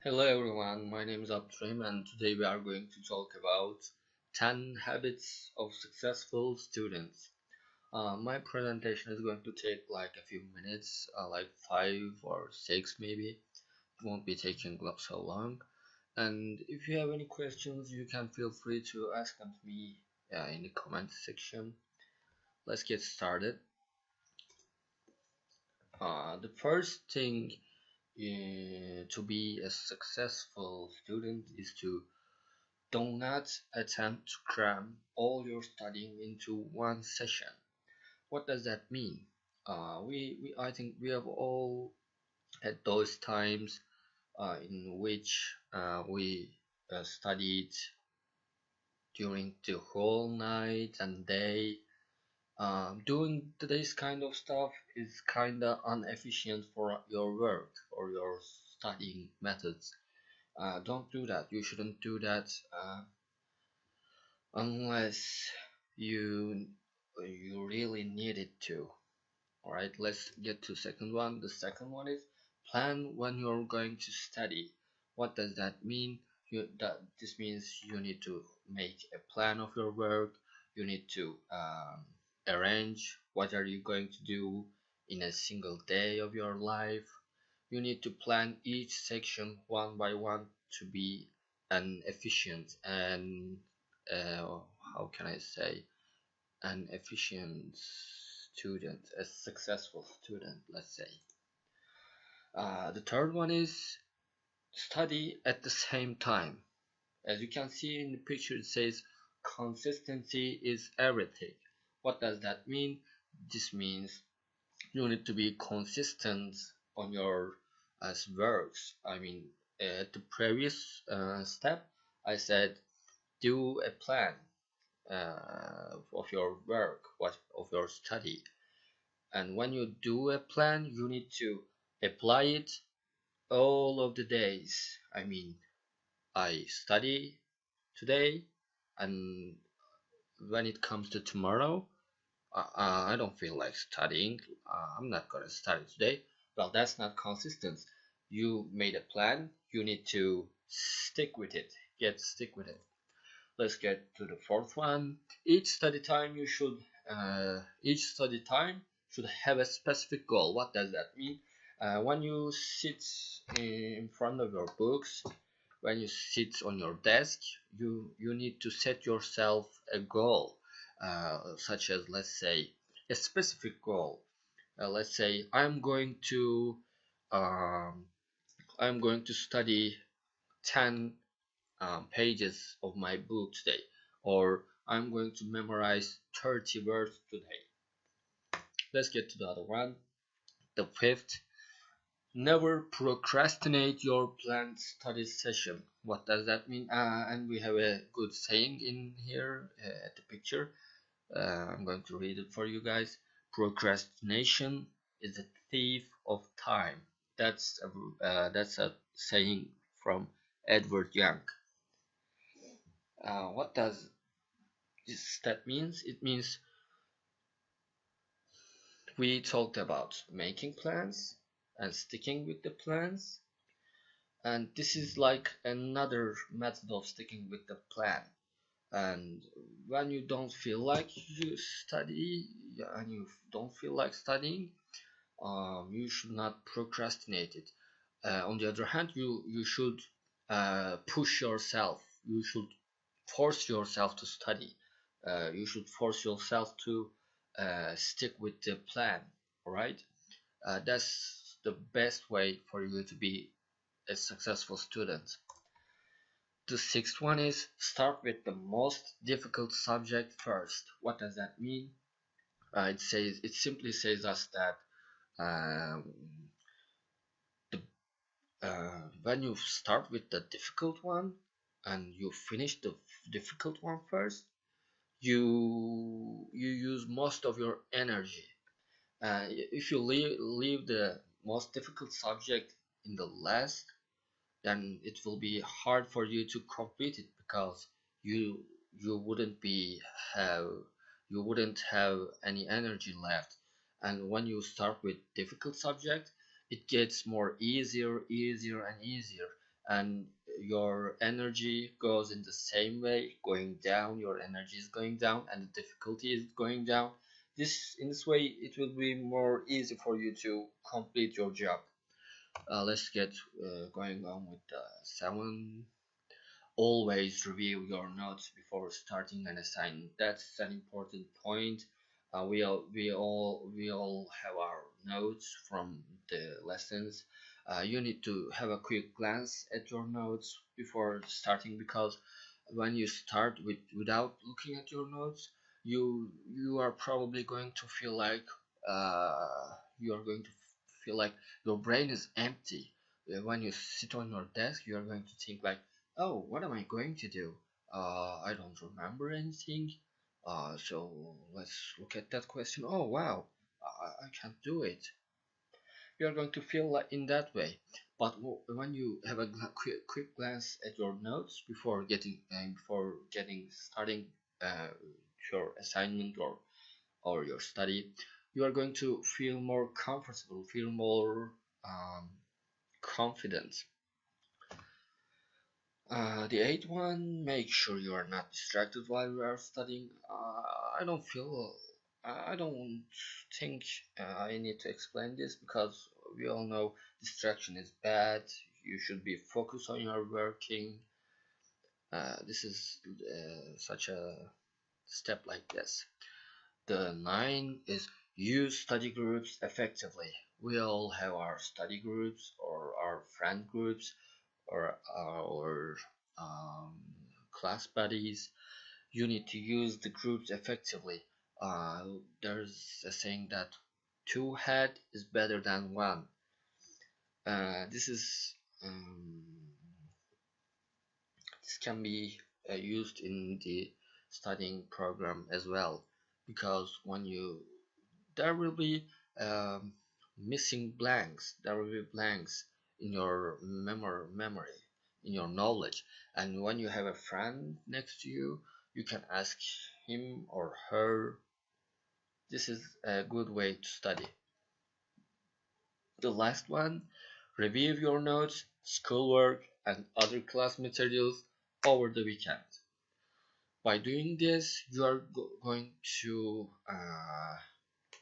Hello everyone, my name is Abdurrahim and today we are going to talk about 10 habits of successful students. My presentation is going to take like a few minutes, like 5 or 6 maybe. It won't be taking so long. And if you have any questions, you can feel free to ask them to me in the comment section. Let's get started. The first thing to be a successful student is to do not attempt to cram all your studying into one session. What does that mean? I think we have all had those times in which we studied during the whole night and day. Doing this kind of stuff is kinda inefficient for your work or your studying methods. Don't do that. You shouldn't do that. Unless you you really need it to. All right, let's get to second one. The second one is plan when you're going to study. What does that mean? This means you need to make a plan of your work. You need to arrange what are you going to do in a single day of your life. You need to plan each section one by one to be an efficient and uh, how can I say an efficient student, a successful student, let's say. The third one is study at the same time. As you can see in the picture, it says consistency is everything. What does that mean? This means you need to be consistent on your works. I mean, at the previous step, I said do a plan of your work, what of your study, and when you do a plan, you need to apply it all of the days. I mean, I study today, and when it comes to tomorrow, I don't feel like studying. I'm not gonna study today. Well, that's not consistent. You made a plan. You need to stick with it. Stick with it. Let's get to the fourth one. Each study time should have a specific goal. What does that mean? When you sit in front of your books, when you sit on your desk, you need to set yourself a goal, such as, let's say, a specific goal. Let's say um, I'm going to study 10 pages of my book today, or I'm going to memorize 30 words today. Let's get to the other one. The fifth, never procrastinate your planned study session. What does that mean? And we have a good saying in here at the picture. I'm going to read it for you guys. Procrastination is a thief of time. That's a saying from Edward Young. What does that means? It means we talked about making plans and sticking with the plans, and this is like another method of sticking with the plan. And when you don't feel like you study and you don't feel like studying, you should not procrastinate it. On the other hand, you should push yourself. You should force yourself to study. You should force yourself to stick with the plan. All right, that's the best way for you to be a successful student. The sixth one is start with the most difficult subject first. What does that mean? It simply says us that um, the when you start with the difficult one and you finish the difficult one first, you use most of your energy. If you leave the most difficult subject in the last, then it will be hard for you to complete it because you you wouldn't be have you wouldn't have any energy left. And when you start with difficult subject, it gets more easier and easier, and your energy goes in the same way, going down. Your energy is going down and the difficulty is going down. In this way it will be more easy for you to complete your job. Let's get going on with the 7. Always review your notes before starting an assignment. That's an important point. We all have our notes from the lessons. You need to have a quick glance at your notes before starting, because when you start without looking at your notes, you are probably going to feel like you are going to feel like your brain is empty. When you sit on your desk, you are going to think like, oh, what am I going to do? I don't remember anything. So let's look at that question. Oh, wow, I can't do it. You're going to feel like in that way. But when you have a quick glance at your notes before getting starting uh, your assignment or your study, you are going to feel more comfortable, feel more confident. The eighth one, make sure you are not distracted while you are studying. I don't think I need to explain this, because we all know distraction is bad. You should be focused on your working. This is such a step like this. The 9 is use study groups effectively. We all have our study groups or our friend groups or our um, class buddies. You need to use the groups effectively. There's a saying that two head is better than one. This is this can be used in the studying program as well, because when you there will be um, missing blanks. There will be blanks in your memory, in your knowledge. And when you have a friend next to you, you can ask him or her. This is a good way to study. The last one, review your notes, schoolwork, and other class materials over the weekend. By doing this, you are going to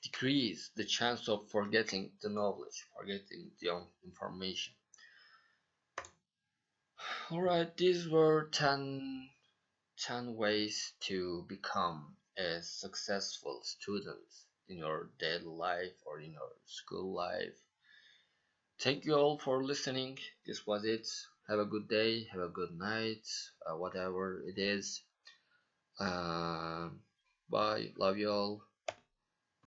decrease the chance of forgetting the knowledge, forgetting the information. Alright, these were 10 ways to become a successful student in your daily life or in your school life. Thank you all for listening. This was it. Have a good day, have a good night, whatever it is. Bye. Love you all.